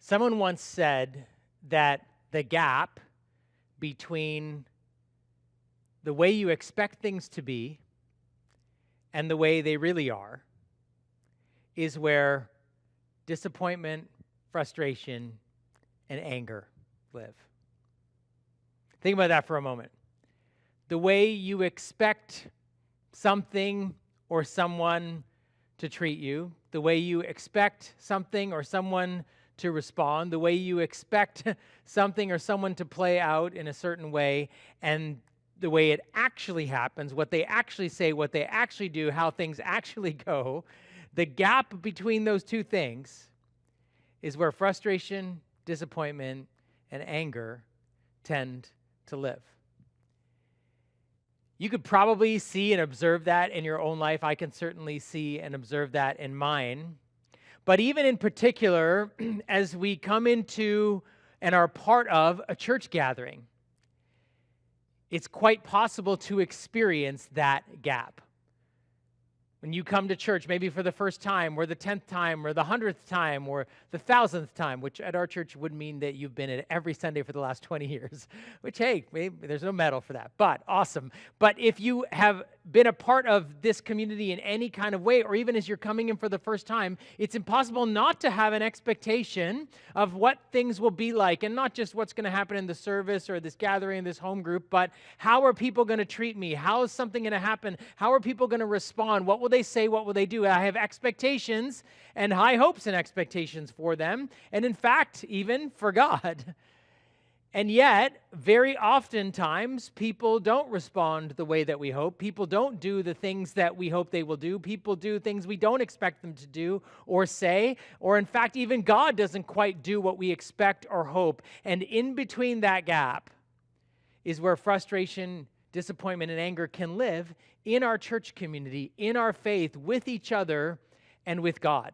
Someone once said that the gap between the way you expect things to be and the way they really are is where disappointment, frustration, and anger live. Think about that for a moment. The way you expect something or someone to treat you, the way you expect something or someone to respond, the way you expect something or someone to play out in a certain way, and the way it actually happens, what they actually say, what they actually do, how things actually go, the gap between those two things is where frustration, disappointment, and anger tend to live. You could probably see and observe that in your own life. I can certainly see and observe that in mine. But even in particular, as we come into and are part of a church gathering, it's quite possible to experience that gap. When you come to church, maybe for the first time, or the 10th time, or the 100th time, or the 1,000th time, which at our church would mean that you've been at every Sunday for the last 20 years, which, hey, maybe there's no medal for that, but awesome. But if you have been a part of this community in any kind of way, or even as you're coming in for the first time, it's impossible not to have an expectation of what things will be like, and not just what's going to happen in the service or this gathering, this home group, but how are people going to treat me? How is something going to happen? How are people going to respond? What will they say? What will they do? I have expectations and high hopes and expectations for them, and in fact, even for God. And yet, very oftentimes, people don't respond the way that we hope. People don't do the things that we hope they will do. People do things we don't expect them to do or say. Or in fact, even God doesn't quite do what we expect or hope. And in between that gap is where frustration, disappointment, and anger can live in our church community, in our faith, with each other, and with God.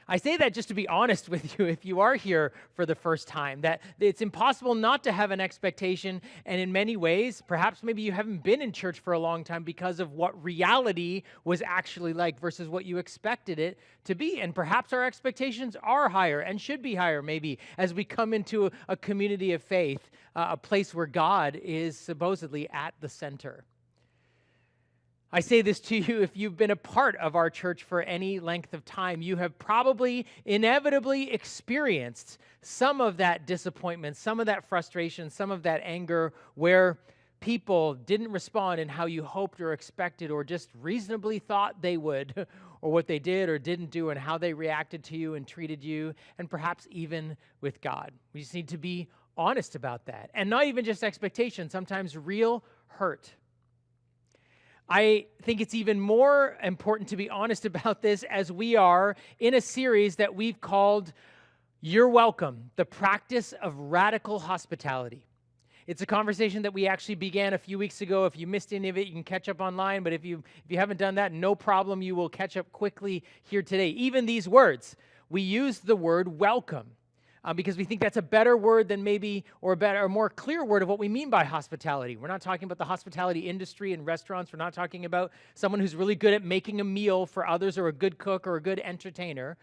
I say that just to be honest with you if you are here for the first time, that it's impossible not to have an expectation, and in many ways, perhaps maybe you haven't been in church for a long time because of what reality was actually like versus what you expected it to be. And perhaps our expectations are higher and should be higher maybe as we come into a community of faith, a place where God is supposedly at the center. I say this to you, if you've been a part of our church for any length of time, you have probably inevitably experienced some of that disappointment, some of that frustration, some of that anger where people didn't respond in how you hoped or expected or just reasonably thought they would, or what they did or didn't do and how they reacted to you and treated you, and perhaps even with God. We just need to be honest about that. And not even just expectation, sometimes real hurt. I think it's even more important to be honest about this as we are in a series that we've called You're Welcome, the Practice of Radical Hospitality. It's a conversation that we actually began a few weeks ago. If you missed any of it, you can catch up online, but if you haven't done that, no problem, you will catch up quickly here today. Even these words, we use the word welcome. Because we think that's a better word than maybe, or a better, or more clear word of what we mean by hospitality. We're not talking about the hospitality industry and restaurants. We're not talking about someone who's really good at making a meal for others or a good cook or a good entertainer.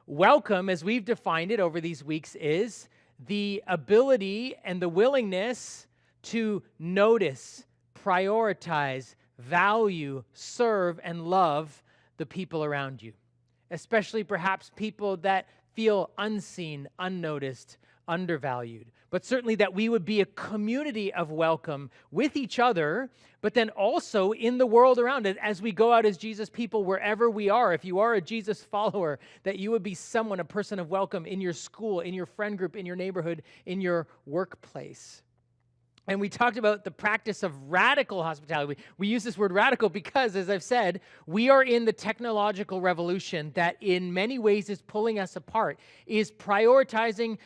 Welcome, as we've defined it over these weeks, is the ability and the willingness to notice, prioritize, value, serve, and love the people around you, especially perhaps people that feel unseen, unnoticed, undervalued. But certainly that we would be a community of welcome with each other, but then also in the world around it as we go out as Jesus people wherever we are. If you are a Jesus follower, that you would be someone, a person of welcome in your school, in your friend group, in your neighborhood, in your workplace. And we talked about the practice of radical hospitality. We use this word radical because, as I've said, we are in the technological revolution that in many ways is pulling us apart, is prioritizing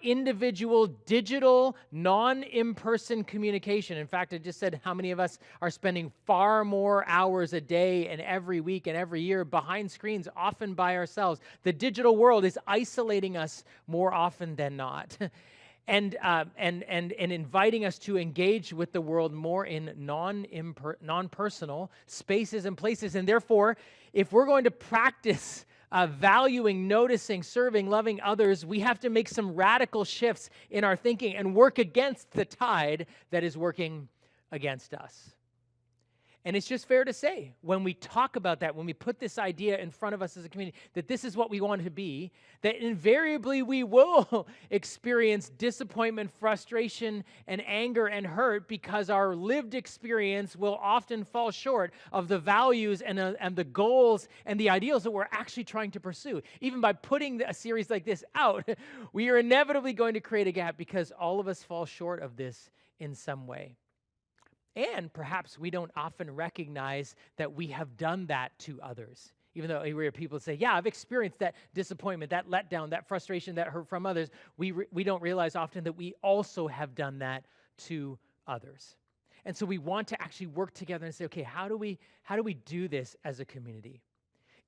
individual, digital, non-in-person communication. In fact, I just said how many of us are spending far more hours a day and every week and every year behind screens, often by ourselves. The digital world is isolating us more often than not. And inviting us to engage with the world more in non-personal spaces and places. And therefore, if we're going to practice valuing, noticing, serving, loving others, we have to make some radical shifts in our thinking and work against the tide that is working against us. And it's just fair to say, when we talk about that, when we put this idea in front of us as a community, that this is what we want to be, that invariably we will experience disappointment, frustration, and anger and hurt, because our lived experience will often fall short of the values and the goals and the ideals that we're actually trying to pursue. Even by putting a series like this out, we are inevitably going to create a gap, because all of us fall short of this in some way. And perhaps we don't often recognize that we have done that to others. Even though we hear people say, yeah, I've experienced that disappointment, that letdown, that frustration, that hurt from others, we don't realize often that we also have done that to others. And so we want to actually work together and say, okay, how do we do this as a community?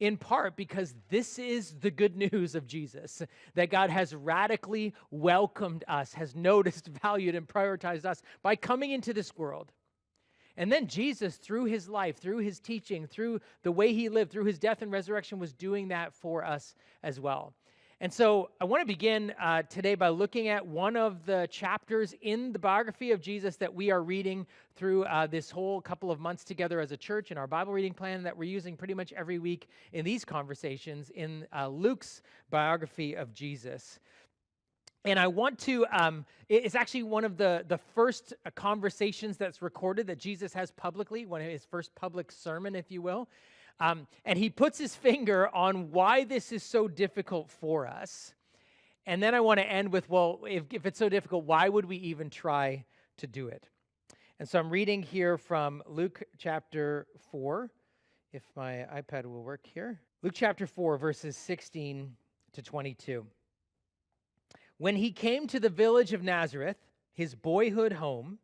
In part because this is the good news of Jesus, that God has radically welcomed us, has noticed, valued, and prioritized us by coming into this world. And then Jesus, through his life, through his teaching, through the way he lived, through his death and resurrection, was doing that for us as well. And so I want to begin today by looking at one of the chapters in the biography of Jesus that we are reading through this whole couple of months together as a church in our Bible reading plan that we're using pretty much every week in these conversations in Luke's biography of Jesus. And I want to, it's actually one of the first conversations that's recorded that Jesus has publicly, one of his first public sermon, if you will. And he puts his finger on why this is so difficult for us. And then I want to end with, well, if it's so difficult, why would we even try to do it? And so I'm reading here from Luke chapter 4, if my iPad will work here. Luke chapter 4, verses 16 to 22. When he came to the village of Nazareth, his boyhood home,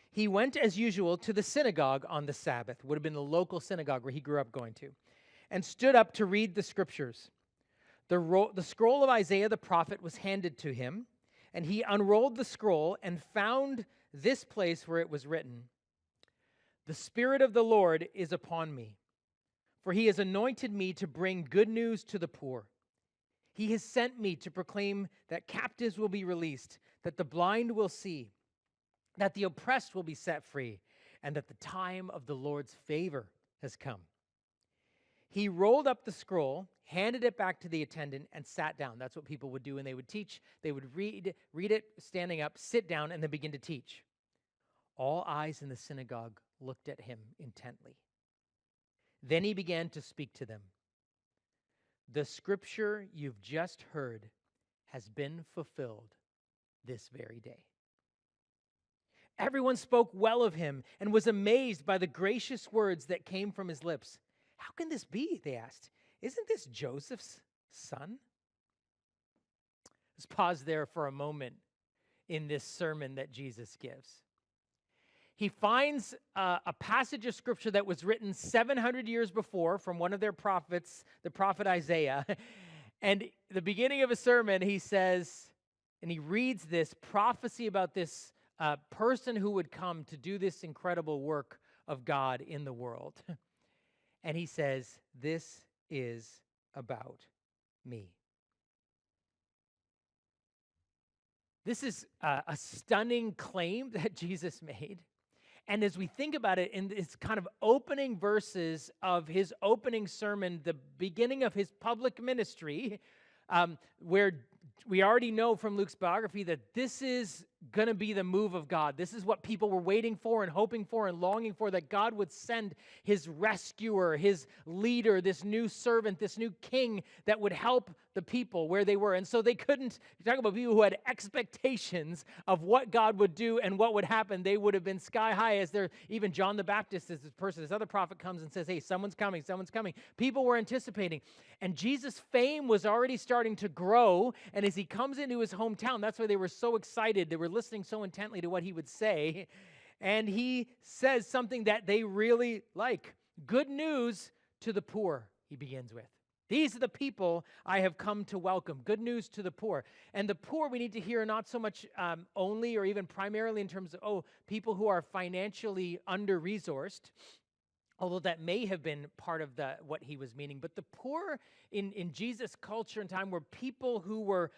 he went as usual to the synagogue on the Sabbath, would have been the local synagogue where he grew up going to, and stood up to read the scriptures. The scroll of Isaiah the prophet was handed to him, and he unrolled the scroll and found this place where it was written, "The Spirit of the Lord is upon me, for he has anointed me to bring good news to the poor. He has sent me to proclaim that captives will be released, that the blind will see, that the oppressed will be set free, and that the time of the Lord's favor has come." He rolled up the scroll, handed it back to the attendant, and sat down. That's what people would do when they would teach. They would read it standing up, sit down, and then begin to teach. All eyes in the synagogue looked at him intently. Then he began to speak to them. "The scripture you've just heard has been fulfilled this very day." Everyone spoke well of him and was amazed by the gracious words that came from his lips. "How can this be?" they asked. "Isn't this Joseph's son?" Let's pause there for a moment in this sermon that Jesus gives. He finds a passage of scripture that was written 700 years before from one of their prophets, the prophet Isaiah. And the beginning of a sermon, he says, and he reads this prophecy about this person who would come to do this incredible work of God in the world. And he says, "This is about me." This is a stunning claim that Jesus made. And as we think about it in this kind of opening verses of his opening sermon, the beginning of his public ministry, where we already know from Luke's biography that this is going to be the move of God. This is what people were waiting for and hoping for and longing for, that God would send his rescuer, his leader, this new servant, this new king that would help the people where they were. And so they couldn't, you talk about people who had expectations of what God would do and what would happen. They would have been sky high as they're, even John the Baptist is this person, this other prophet comes and says, "Hey, someone's coming, someone's coming." People were anticipating. And Jesus' fame was already starting to grow. And as he comes into his hometown, that's why they were so excited. They were listening so intently to what he would say. And he says something that they really like. "Good news to the poor," he begins with. "These are the people I have come to welcome." Good news to the poor. And the poor we need to hear not so much only or even primarily in terms of, people who are financially under-resourced, although that may have been part of what he was meaning. But the poor in Jesus' culture and time were people who were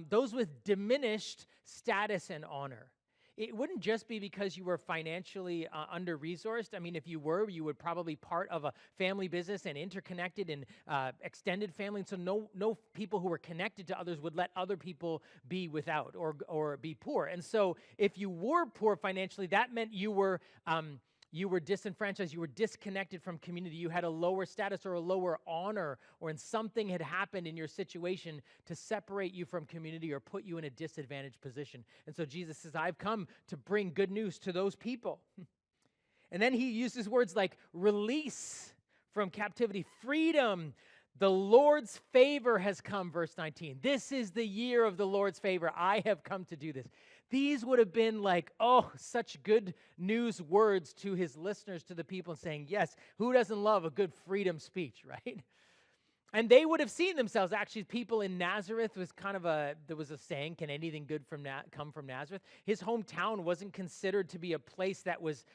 those with diminished status and honor. It wouldn't just be because you were financially under-resourced. I mean, if you were, you would probably part of a family business and interconnected and extended family. And so no people who were connected to others would let other people be without or be poor. And so if you were poor financially, that meant you were disenfranchised, you were disconnected from community, you had a lower status or a lower honor, or something had happened in your situation to separate you from community or put you in a disadvantaged position. And so Jesus says, I've come to bring good news to those people. And then he uses words like release from captivity, freedom. The Lord's favor has come, verse 19. This is the year of the Lord's favor. I have come to do this. These would have been like, oh, such good news words to his listeners, to the people, saying, yes, who doesn't love a good freedom speech, right? And they would have seen themselves, actually, people in Nazareth was there was a saying, can anything good come from Nazareth? His hometown wasn't considered to be a place that was,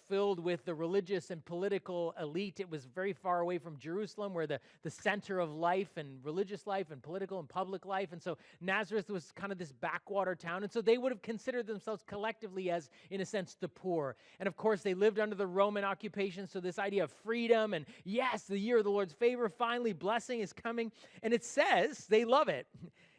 filled with the religious and political elite. It was very far away from Jerusalem, where the center of life and religious life and political and public life. And so Nazareth was kind of this backwater town. And so they would have considered themselves collectively as, in a sense, the poor. And of course, they lived under the Roman occupation. So this idea of freedom and, yes, the year of the Lord's favor, finally blessing is coming. And it says, they love it.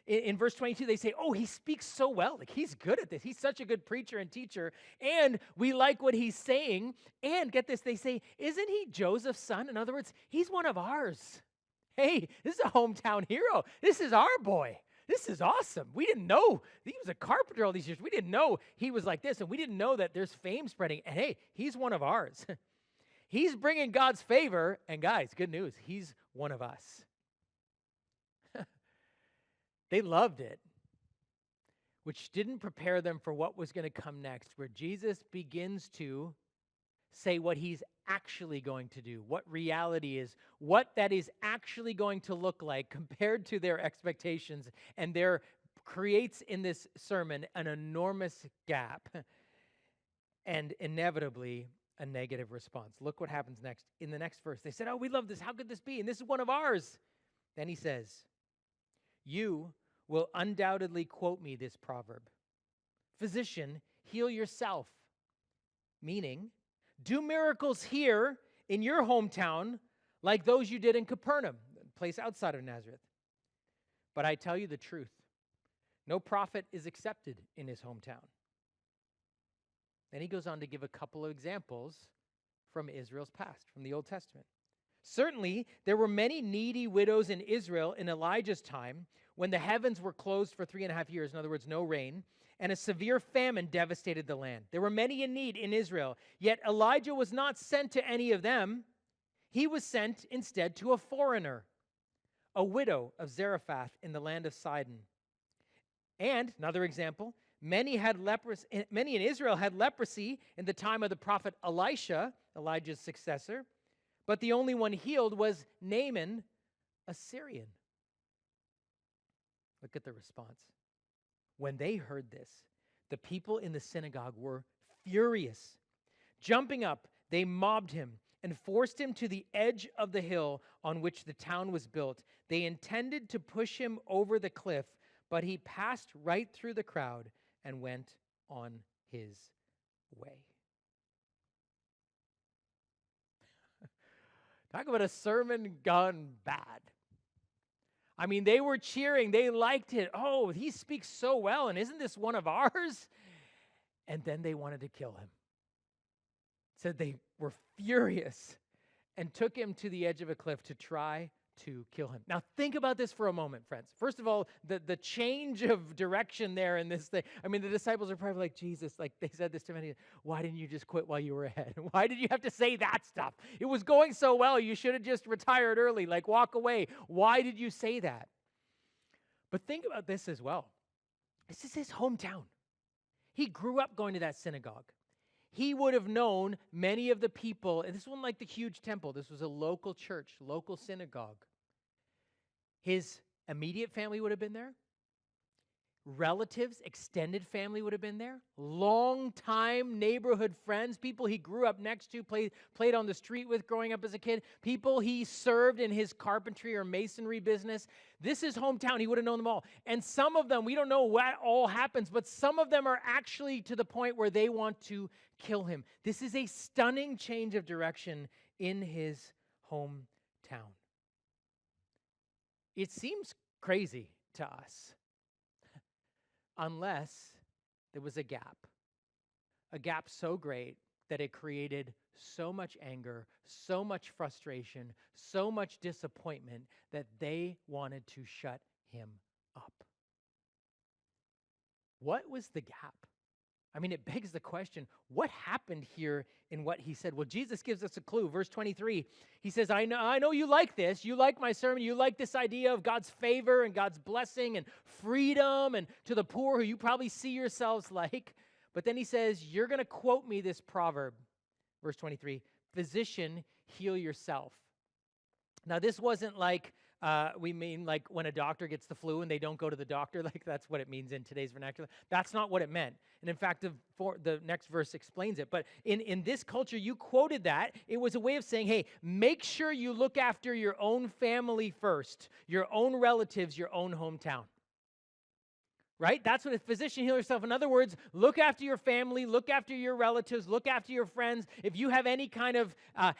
In verse 22, they say, oh, he speaks so well. Like, he's good at this. He's such a good preacher and teacher. And we like what he's saying. And get this, they say, isn't he Joseph's son? In other words, he's one of ours. Hey, this is a hometown hero. This is our boy. This is awesome. We didn't know he was a carpenter all these years. We didn't know he was like this. And we didn't know that there's fame spreading. And hey, he's one of ours. He's bringing God's favor. And guys, good news. He's one of us. They loved it, which didn't prepare them for what was going to come next, where Jesus begins to say what he's actually going to do, what reality is, what that is actually going to look like compared to their expectations, and there creates in this sermon an enormous gap and inevitably a negative response. Look what happens next. In the next verse, they said, oh, we love this. How could this be? And this is one of ours. Then he says, you will undoubtedly quote me this proverb. Physician, heal yourself. Meaning, do miracles here in your hometown like those you did in Capernaum, a place outside of Nazareth. But I tell you the truth, no prophet is accepted in his hometown. Then he goes on to give a couple of examples from Israel's past, from the Old Testament. Certainly, there were many needy widows in Israel in Elijah's time when the heavens were closed for 3.5 years, in other words, no rain, and a severe famine devastated the land. There were many in need in Israel, yet Elijah was not sent to any of them. He was sent instead to a foreigner, a widow of Zarephath in the land of Sidon. And, another example, many in Israel had leprosy in the time of the prophet Elisha, Elijah's successor, but the only one healed was Naaman, a Syrian. Look at the response. When they heard this, the people in the synagogue were furious. Jumping up, they mobbed him and forced him to the edge of the hill on which the town was built. They intended to push him over the cliff, but he passed right through the crowd and went on his way. Talk about a sermon gone bad. I mean, they were cheering. They liked it. Oh, he speaks so well, and isn't this one of ours? And then they wanted to kill him. Said they were furious and took him to the edge of a cliff to try to kill him. Now, think about this for a moment, friends. First of all, the change of direction there in this thing. I mean, the disciples are probably like, Jesus, like they said this to many, why didn't you just quit while you were ahead? Why did you have to say that stuff? It was going so well. You should have just retired early, like walk away. Why did you say that? But think about this as well. This is his hometown. He grew up going to that synagogue. He would have known many of the people, and this wasn't like the huge temple. This was a local church, local synagogue. His immediate family would have been there. relatives, extended family would have been there, long-time neighborhood friends, people he grew up next to, played on the street with growing up as a kid, people he served in his carpentry or masonry business. This is hometown. He would have known them all. And some of them, we don't know what all happens, but some of them are actually to the point where they want to kill him. This is a stunning change of direction in his hometown. It seems crazy to us, unless there was a gap so great that it created so much anger, so much frustration, so much disappointment that they wanted to shut him up. What was the gap? I mean, it begs the question, what happened here in what he said? Well, Jesus gives us a clue. Verse 23, he says, I know you like this. You like my sermon. You like this idea of God's favor and God's blessing and freedom and to the poor who you probably see yourselves like. But then he says, you're going to quote me this proverb. Verse 23, physician, heal yourself. Now, this wasn't like, we mean like when a doctor gets the flu and they don't go to the doctor, like that's what it means in today's vernacular. That's not what it meant. And in fact, the next verse explains it. But in this culture, you quoted that. It was a way of saying, hey, make sure you look after your own family first, your own relatives, your own hometown. Right? That's what a physician heal yourself. In other words, look after your family, look after your relatives, look after your friends. If you have any kind of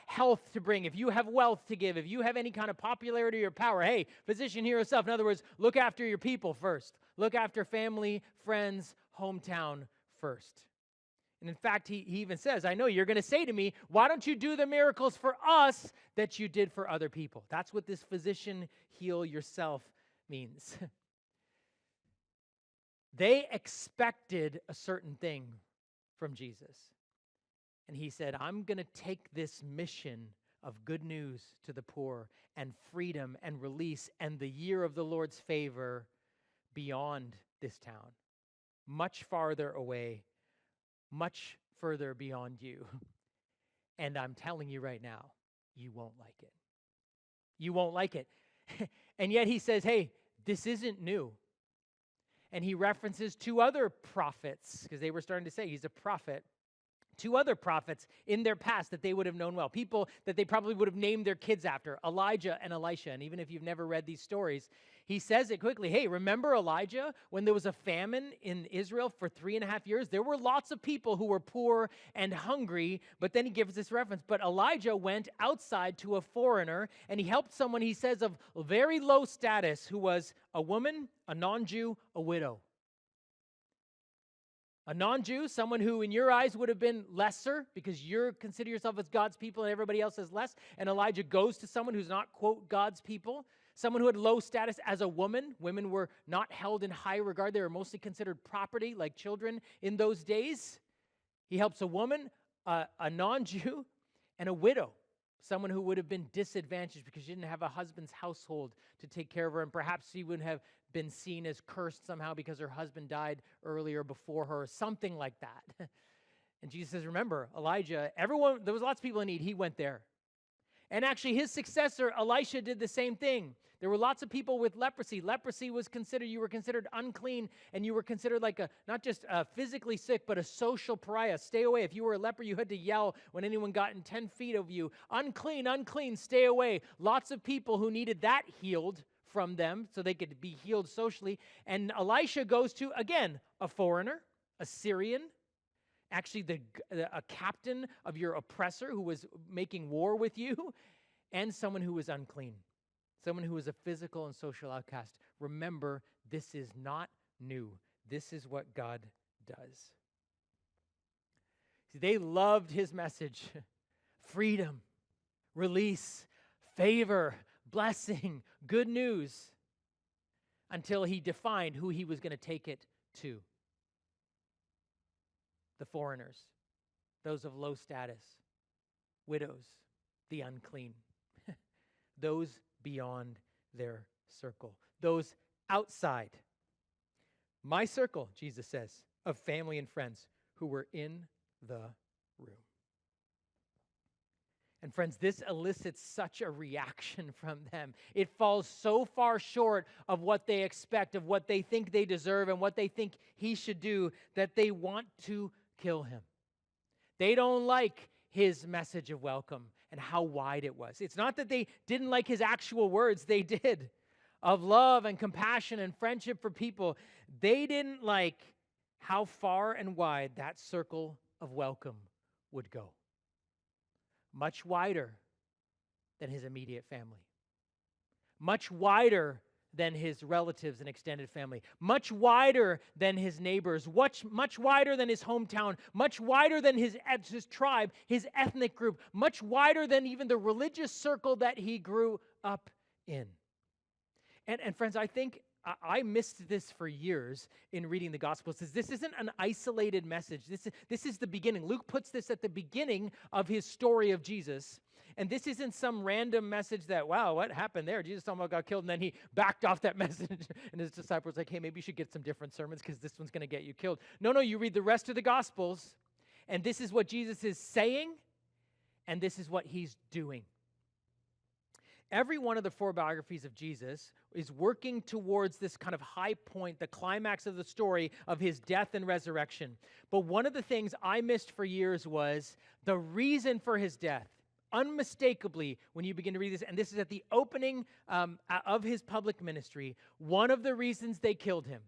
health to bring, if you have wealth to give, if you have any kind of popularity or power, hey, physician heal yourself. In other words, look after your people first. Look after family, friends, hometown first. And in fact, he even says, I know you're going to say to me, why don't you do the miracles for us that you did for other people? That's what this physician heal yourself means. They expected a certain thing from Jesus. And he said, I'm going to take this mission of good news to the poor and freedom and release and the year of the Lord's favor beyond this town, much farther away, much further beyond you. And I'm telling you right now, you won't like it. You won't like it. And yet he says, hey, this isn't new. And he references two other prophets, because they were starting to say he's a prophet. Two other prophets in their past that they would have known well. People that they probably would have named their kids after, Elijah and Elisha. And even if you've never read these stories, he says it quickly. Hey, remember Elijah when there was a famine in Israel for 3.5 years? There were lots of people who were poor and hungry, but then he gives this reference. But Elijah went outside to a foreigner, and he helped someone, he says, of very low status, who was a woman, a non-Jew, a widow. A non-Jew, someone who in your eyes would have been lesser because you consider yourself as God's people and everybody else as less. And Elijah goes to someone who's not, quote, God's people. Someone who had low status as a woman. Women were not held in high regard. They were mostly considered property, like children in those days. He helps a woman, a non-Jew, and a widow. Someone who would have been disadvantaged because she didn't have a husband's household to take care of her. And perhaps she would have been seen as cursed somehow because her husband died earlier before her, or something like that. And Jesus says, remember, Elijah, there was lots of people in need. He went there. And actually his successor, Elisha, did the same thing. There were lots of people with leprosy. Leprosy was considered, you were considered unclean, and you were considered like not just physically sick, but a social pariah. Stay away. If you were a leper, you had to yell when anyone got in 10 feet of you. Unclean, unclean, stay away. Lots of people who needed that healed from them so they could be healed socially. And Elisha goes to, again, a foreigner, a Syrian, actually a captain of your oppressor who was making war with you, and someone who was unclean, someone who was a physical and social outcast. Remember, this is not new. This is what God does. See, they loved his message. Freedom, release, favor, blessing, good news, until he defined who he was going to take it to. The foreigners, those of low status, widows, the unclean, those beyond their circle, those outside my circle, Jesus says, of family and friends who were in the room. And friends, this elicits such a reaction from them. It falls so far short of what they expect, of what they think they deserve, and what they think he should do, that they want to kill him. They don't like his message of welcome and how wide it was. It's not that they didn't like his actual words, they did, of love and compassion and friendship for people. They didn't like how far and wide that circle of welcome would go. Much wider than his immediate family. Much wider than his relatives and extended family. Much wider than his neighbors. Much wider than his hometown. Much wider than his tribe, his ethnic group. Much wider than even the religious circle that he grew up in. And friends, I think I missed this for years in reading the Gospels. This isn't an isolated message. This is the beginning. Luke puts this at the beginning of his story of Jesus. And this isn't some random message that, wow, what happened there? Jesus somehow got killed, and then he backed off that message. And his disciples were like, hey, maybe you should get some different sermons because this one's going to get you killed. No, you read the rest of the Gospels, and this is what Jesus is saying, and this is what he's doing. Every one of the four biographies of Jesus is working towards this kind of high point, the climax of the story of his death and resurrection. But one of the things I missed for years was the reason for his death. Unmistakably, when you begin to read this, and this is at the opening of his public ministry, one of the reasons they killed him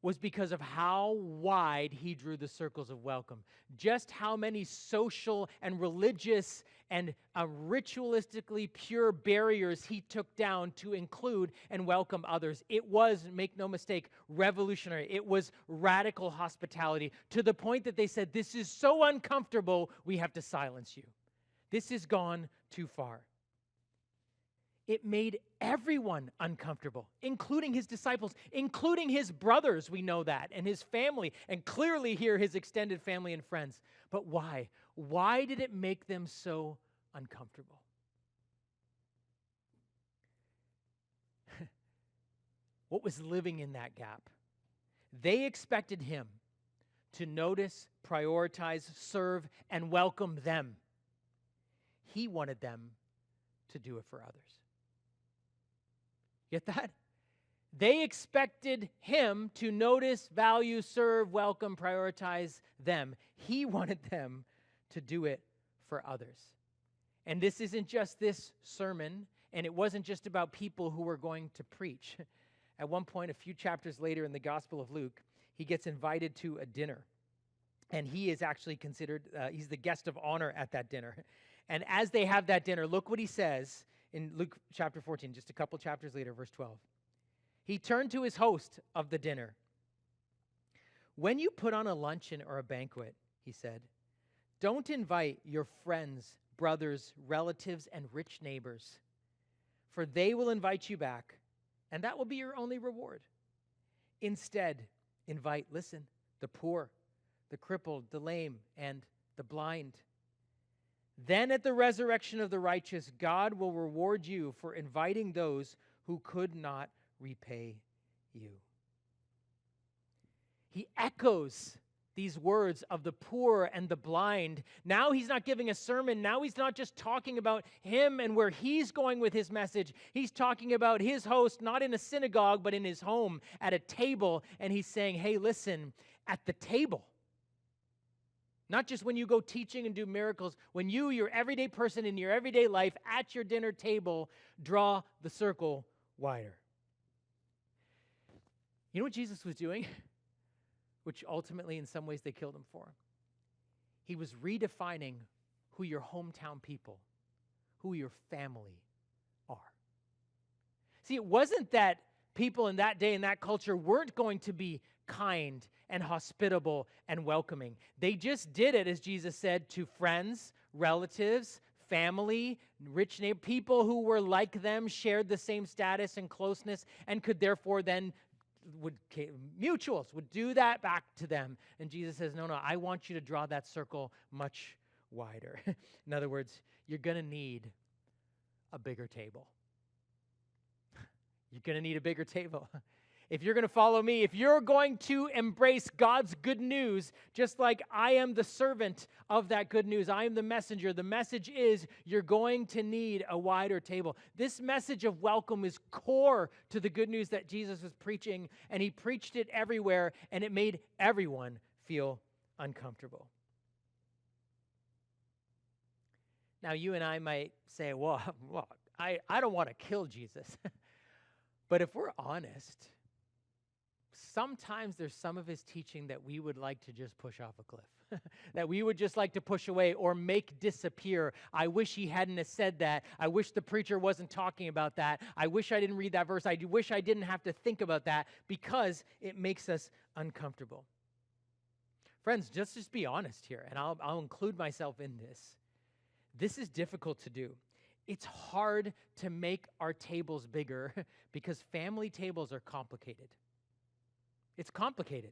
was because of how wide he drew the circles of welcome. Just how many social and religious and ritualistically pure barriers he took down to include and welcome others. It was, make no mistake, revolutionary. It was radical hospitality to the point that they said, this is so uncomfortable, we have to silence you. This has gone too far. It made everyone uncomfortable, including his disciples, including his brothers, we know that, and his family, and clearly here his extended family and friends. But why? Why did it make them so uncomfortable? What was living in that gap? They expected him to notice, prioritize, serve, and welcome them. He wanted them to do it for others. Get that? They expected him to notice, value, serve, welcome, prioritize them. He wanted them to do it for others. And this isn't just this sermon, and it wasn't just about people who were going to preach. At one point, a few chapters later in the Gospel of Luke, he gets invited to a dinner. And he is actually considered, he's the guest of honor at that dinner. And as they have that dinner, look what he says in Luke chapter 14, just a couple chapters later, verse 12. He turned to his host of the dinner. When you put on a luncheon or a banquet, he said, don't invite your friends, brothers, relatives, and rich neighbors, for they will invite you back, and that will be your only reward. Instead, invite, listen, the poor, the crippled, the lame, and the blind. Then at the resurrection of the righteous, God will reward you for inviting those who could not repay you. He echoes these words of the poor and the blind. Now he's not giving a sermon. Now he's not just talking about him and where he's going with his message. He's talking about his host, not in a synagogue, but in his home at a table. And he's saying, hey, listen, at the table, not just when you go teaching and do miracles, when you, your everyday person in your everyday life, at your dinner table, draw the circle wider. You know what Jesus was doing? Which ultimately, in some ways, they killed him for. He was redefining who your hometown people, who your family are. See, it wasn't that people in that day, in that culture, weren't going to be kind and hospitable and welcoming. They just did it, as Jesus said, to friends, relatives, family, rich neighbors, people who were like them, shared the same status and closeness, and could therefore then mutuals would do that back to them. And Jesus says, no, I want you to draw that circle much wider. In other words, you're going to need a bigger table. You're going to need a bigger table. If you're going to follow me, if you're going to embrace God's good news, just like I am the servant of that good news, I am the messenger. The message is you're going to need a wider table. This message of welcome is core to the good news that Jesus was preaching, and he preached it everywhere, and it made everyone feel uncomfortable. Now, you and I might say, well I don't want to kill Jesus. But if we're honest, sometimes there's some of his teaching that we would like to just push off a cliff, that we would just like to push away or make disappear. I wish he hadn't have said that. I wish the preacher wasn't talking about that. I wish I didn't read that verse. I wish I didn't have to think about that because it makes us uncomfortable. Friends, just be honest here, and I'll include myself in this. This is difficult to do. It's hard to make our tables bigger because family tables are complicated. It's complicated.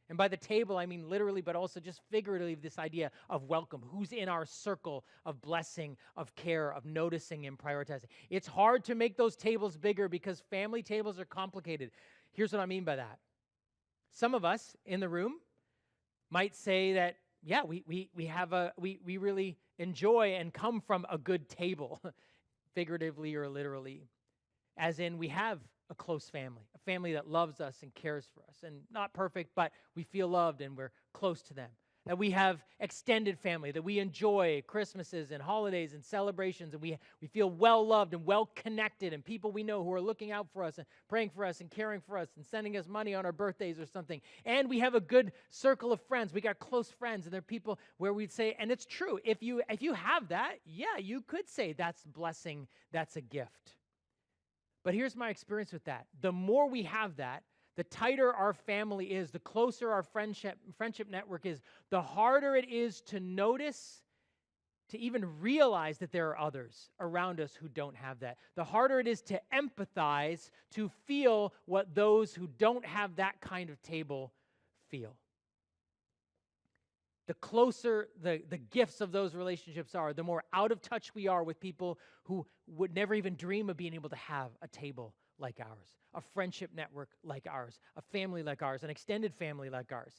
And by the table, I mean literally, but also just figuratively, this idea of welcome. Who's in our circle of blessing, of care, of noticing and prioritizing. It's hard to make those tables bigger because family tables are complicated. Here's what I mean by that. Some of us in the room might say that, yeah, we really enjoy and come from a good table, figuratively or literally, as in we have a close family, a family that loves us and cares for us, and not perfect, but we feel loved and we're close to them. That we have extended family, that we enjoy Christmases and holidays and celebrations, and we feel well loved and well connected, and people we know who are looking out for us and praying for us and caring for us and sending us money on our birthdays or something. And we have a good circle of friends. We got close friends, and they're people where we'd say, and it's true, if you have that, yeah, you could say that's blessing, that's a gift. But here's my experience with that. The more we have that, the tighter our family is, the closer our friendship network is, the harder it is to notice, to even realize that there are others around us who don't have that. The harder it is to empathize, to feel what those who don't have that kind of table feel. The closer the gifts of those relationships are, the more out of touch we are with people who would never even dream of being able to have a table like ours, a friendship network like ours, a family like ours, an extended family like ours.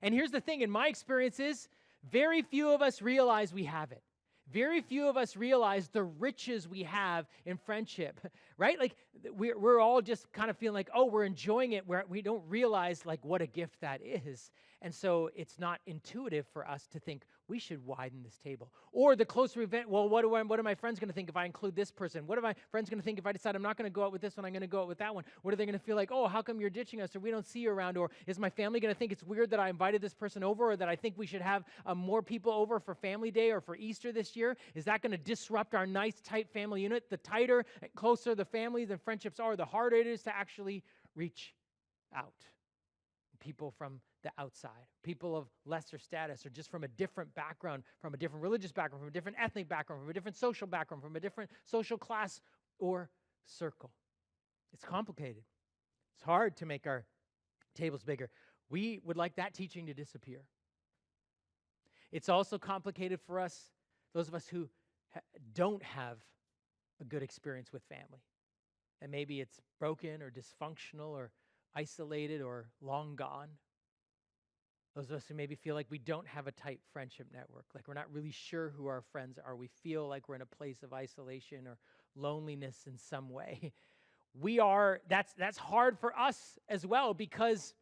And here's the thing, in my experiences, very few of us realize we have it. Very few of us realize the riches we have in friendship, right? Like we're all just kind of feeling like, oh, we're enjoying it, where we don't realize like what a gift that is. And so it's not intuitive for us to think we should widen this table. Or the closer event, well, what are my friends going to think if I include this person? What are my friends going to think if I decide I'm not going to go out with this one, I'm going to go out with that one? What are they going to feel like, oh, how come you're ditching us, or we don't see you around? Or is my family going to think it's weird that I invited this person over, or that I think we should have more people over for Family Day or for Easter this year? Is that going to disrupt our nice, tight family unit? The tighter and closer the families and friendships are, the harder it is to actually reach out. People from the outside, people of lesser status, or just from a different background, from a different religious background, from a different ethnic background, from a different social background, from a different social class or circle. It's complicated. It's hard to make our tables bigger. We would like that teaching to disappear. It's also complicated for us, those of us who don't have a good experience with family. And maybe it's broken or dysfunctional or isolated or long gone. Those of us who maybe feel like we don't have a tight friendship network, like we're not really sure who our friends are. We feel like we're in a place of isolation or loneliness in some way. That's hard for us as well, because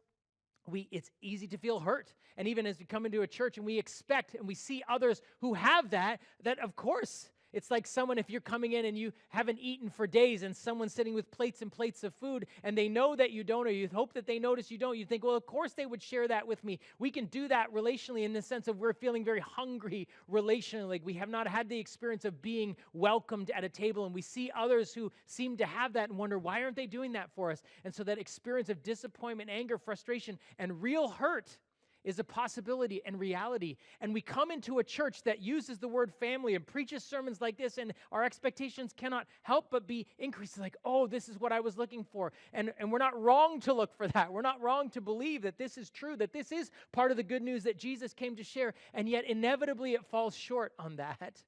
it's easy to feel hurt. And even as we come into a church and we expect and we see others who have that of course, it's like someone, if you're coming in and you haven't eaten for days and someone's sitting with plates and plates of food and they know that you don't, or you hope that they notice you don't, you think, well, of course they would share that with me. We can do that relationally in the sense of we're feeling very hungry relationally. Like we have not had the experience of being welcomed at a table, and we see others who seem to have that and wonder, why aren't they doing that for us? And so that experience of disappointment, anger, frustration, and real hurt is a possibility and reality. And we come into a church that uses the word family and preaches sermons like this, and our expectations cannot help but be increased. Like, oh, this is what I was looking for. And we're not wrong to look for that. We're not wrong to believe that this is true, that this is part of the good news that Jesus came to share. And yet inevitably it falls short on that.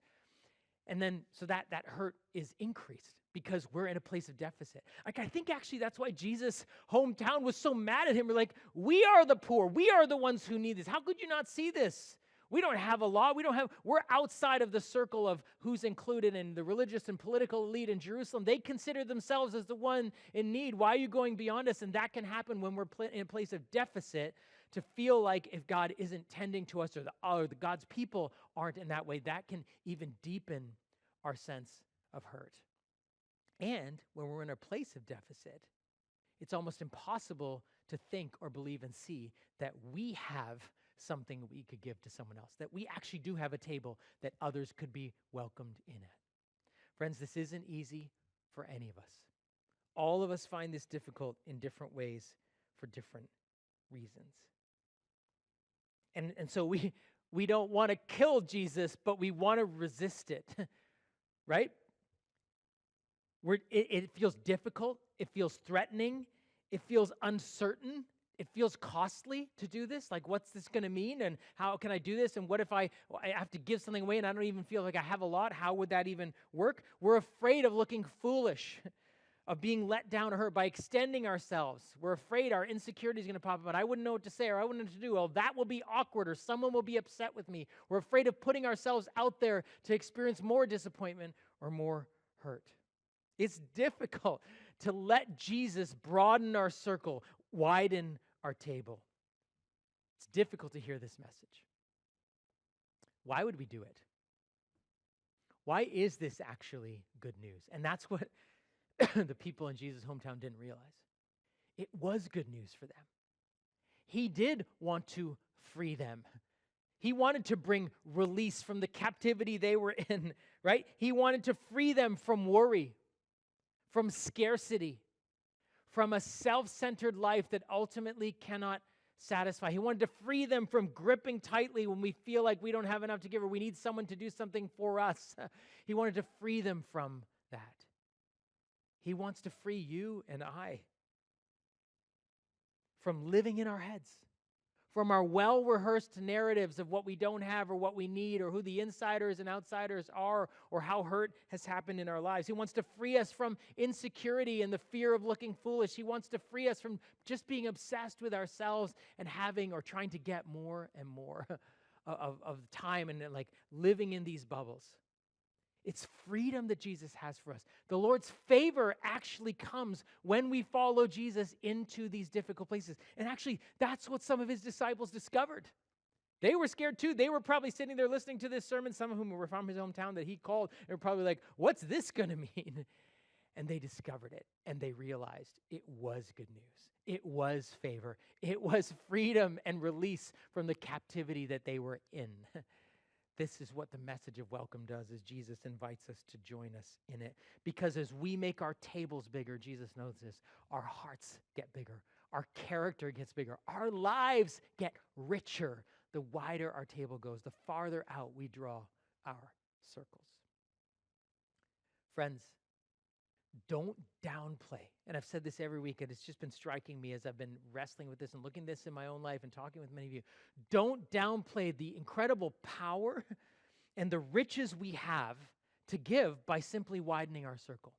And then, so that hurt is increased because we're in a place of deficit. Like, I think actually that's why Jesus' hometown was so mad at him. We're like, we are the poor. We are the ones who need this. How could you not see this? We don't have a law. We're outside of the circle of who's included in the religious and political elite in Jerusalem. They consider themselves as the one in need. Why are you going beyond us? And that can happen when we're in a place of deficit, to feel like if God isn't tending to us, or the God's people aren't in that way, that can even deepen our sense of hurt. And when we're in a place of deficit, it's almost impossible to think or believe and see that we have something we could give to someone else, that we actually do have a table that others could be welcomed in at. Friends, this isn't easy for any of us. All of us find this difficult in different ways for different reasons. And so we don't want to kill Jesus, but we want to resist it, right? It feels difficult. It feels threatening. It feels uncertain. It feels costly to do this. Like, what's this going to mean? And how can I do this? And what if I have to give something away and I don't even feel like I have a lot? How would that even work? We're afraid of looking foolish, of being let down or hurt by extending ourselves. We're afraid our insecurity is going to pop up and I wouldn't know what to say, or I wouldn't know what to do. Well, that will be awkward, or someone will be upset with me. We're afraid of putting ourselves out there to experience more disappointment or more hurt. It's difficult to let Jesus broaden our circle, widen our table. It's difficult to hear this message. Why would we do it? Why is this actually good news? And that's what the people in Jesus' hometown didn't realize. It was good news for them. He did want to free them. He wanted to bring release from the captivity they were in, right? He wanted to free them from worry, from scarcity, from a self-centered life that ultimately cannot satisfy. He wanted to free them from gripping tightly when we feel like we don't have enough to give, or we need someone to do something for us. He wanted to free them from that. He wants to free you and I from living in our heads, from our well-rehearsed narratives of what we don't have or what we need, or who the insiders and outsiders are, or how hurt has happened in our lives. He wants to free us from insecurity and the fear of looking foolish. He wants to free us from just being obsessed with ourselves and having or trying to get more and more of time and like living in these bubbles. It's freedom that Jesus has for us. The Lord's favor actually comes when we follow Jesus into these difficult places. And actually, that's what some of his disciples discovered. They were scared too. They were probably sitting there listening to this sermon, some of whom were from his hometown that he called, and were probably like, what's this going to mean? And they discovered it, and they realized it was good news. It was favor. It was freedom and release from the captivity that they were in. This is what the message of welcome does, is Jesus invites us to join us in it. Because as we make our tables bigger, Jesus knows this, our hearts get bigger. Our character gets bigger. Our lives get richer. The wider our table goes, the farther out we draw our circles. Friends, don't downplay. And I've said this every week, and it's just been striking me as I've been wrestling with this and looking at this in my own life and talking with many of you. Don't downplay the incredible power and the riches we have to give by simply widening our circle.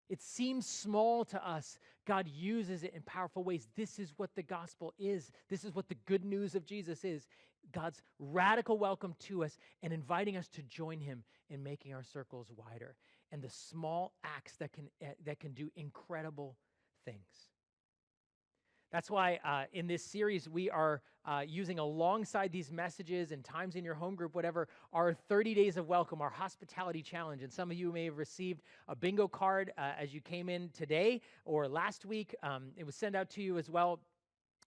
It seems small to us. God uses it in powerful ways. This is what the gospel is. This is what the good news of Jesus is. God's radical welcome to us and inviting us to join him in making our circles wider. And the small acts that can do incredible things. That's why in this series we are using alongside these messages and times in your home group, whatever, our 30 days of welcome, our hospitality challenge. And some of you may have received a bingo card as you came in today or last week. It was sent out to you as well.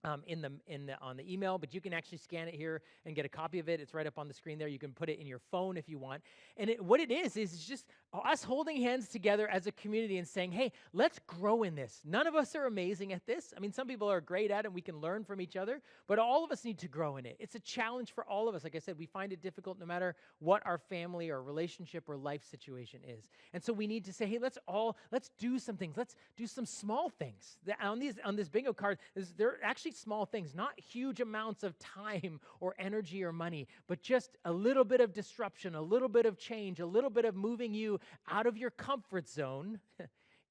On the email, but you can actually scan it here and get a copy of it. It's right up on the screen there. You can put it in your phone if you want. And what it is it's just us holding hands together as a community and saying, hey, let's grow in this. None of us are amazing at this. I mean, some people are great at it and we can learn from each other, but all of us need to grow in it. It's a challenge for all of us. Like I said, we find it difficult no matter what our family or relationship or life situation is. And so we need to say, hey, let's do some things. Let's do some small things. On this bingo card, there actually actually small things, not huge amounts of time or energy or money, but just a little bit of disruption, a little bit of change, a little bit of moving you out of your comfort zone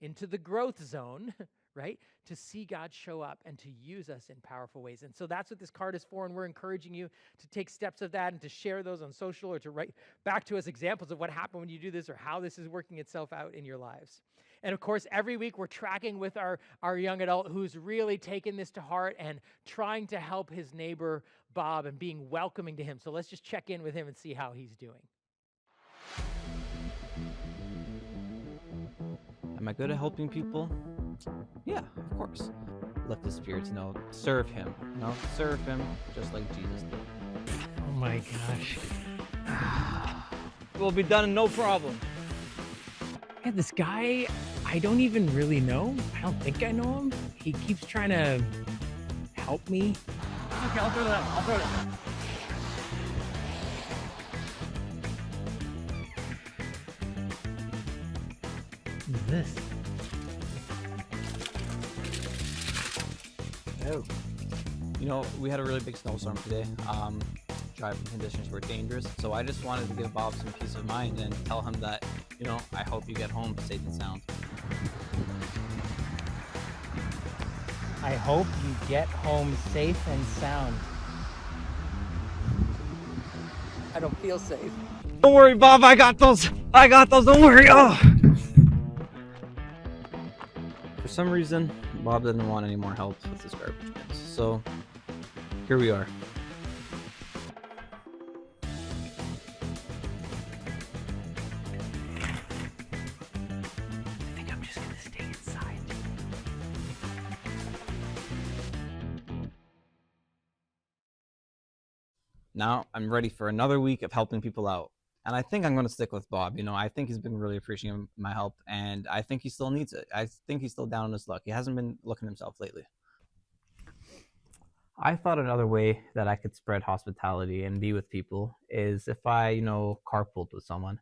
into the growth zone, right? To see God show up and to use us in powerful ways. And so that's what this card is for, and we're encouraging you to take steps of that and to share those on social or to write back to us examples of what happened when you do this or how this is working itself out in your lives. And of course, every week we're tracking with our young adult who's really taken this to heart and trying to help his neighbor, Bob, and being welcoming to him. So let's just check in with him and see how he's doing. Am I good at helping people? Yeah, of course. Let the spirits know. Serve him. Serve him just like Jesus did. Oh my gosh. We'll be done, no problem. Yeah, this guy, I don't even really know. I don't think I know him. He keeps trying to help me. Okay, I'll throw that. I'll throw it. What's this? Oh. We had a really big snowstorm today. Driving conditions were dangerous, so I just wanted to give Bob some peace of mind and tell him that, I hope you get home safe and sound. I hope you get home safe and sound. I don't feel safe. Don't worry, Bob, I got those, don't worry. Oh. For some reason, Bob didn't want any more help with his garbage bins, so here we are. I think I'm just gonna stay inside. Now I'm ready for another week of helping people out. And I think I'm going to stick with Bob. I think he's been really appreciating my help, and I think he still needs it. I think he's still down on his luck. He hasn't been looking himself lately. I thought another way that I could spread hospitality and be with people is if I, carpooled with someone.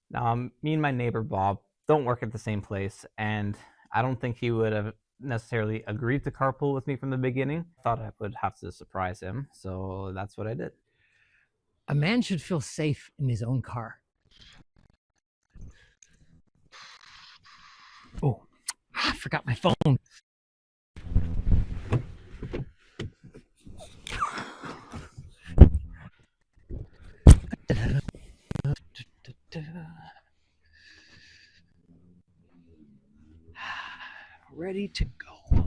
Now, me and my neighbor Bob don't work at the same place, and I don't think he would have necessarily agreed to carpool with me from the beginning. I thought I would have to surprise him, so that's what I did. A man should feel safe in his own car. Oh, I forgot my phone. Ready to go.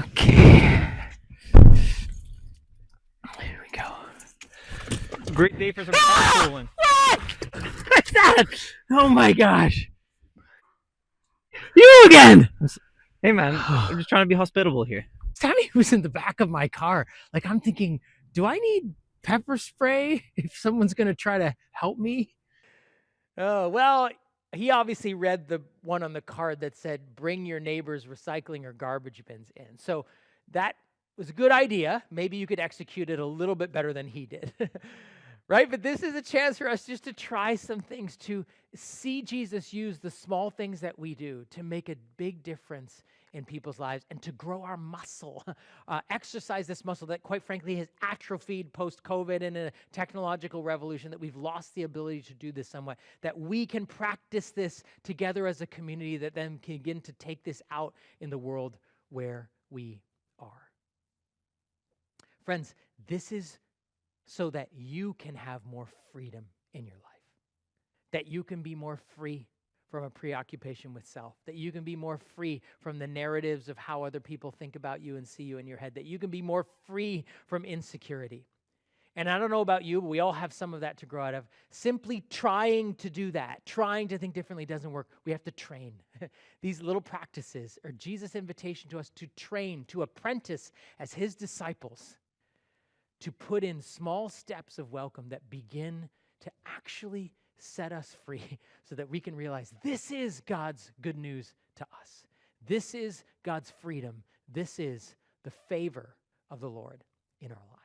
Okay. Here we go. Great day for some carpooling. What? What's that? Oh my gosh. You again! Hey man, I'm just trying to be hospitable here. Sammy was in the back of my car. Like, I'm thinking, do I need pepper spray if someone's going to try to help me? Oh, well, he obviously read the one on the card that said, bring your neighbor's recycling or garbage bins in. So that was a good idea. Maybe you could execute it a little bit better than he did. Right? But this is a chance for us just to try some things, to see Jesus use the small things that we do to make a big difference in people's lives and to grow our muscle, exercise this muscle that, quite frankly, has atrophied post-COVID in a technological revolution, that we've lost the ability to do this somewhat, that we can practice this together as a community that then can begin to take this out in the world where we are. Friends, this is so that you can have more freedom in your life, that you can be more free from a preoccupation with self, that you can be more free from the narratives of how other people think about you and see you in your head, that you can be more free from insecurity. And I don't know about you, but we all have some of that to grow out of. Simply trying to do that, trying to think differently doesn't work. We have to train. These little practices are Jesus' invitation to us to train, to apprentice as his disciples, to put in small steps of welcome that begin to actually set us free so that we can realize this is God's good news to us. This is God's freedom. This is the favor of the Lord in our lives.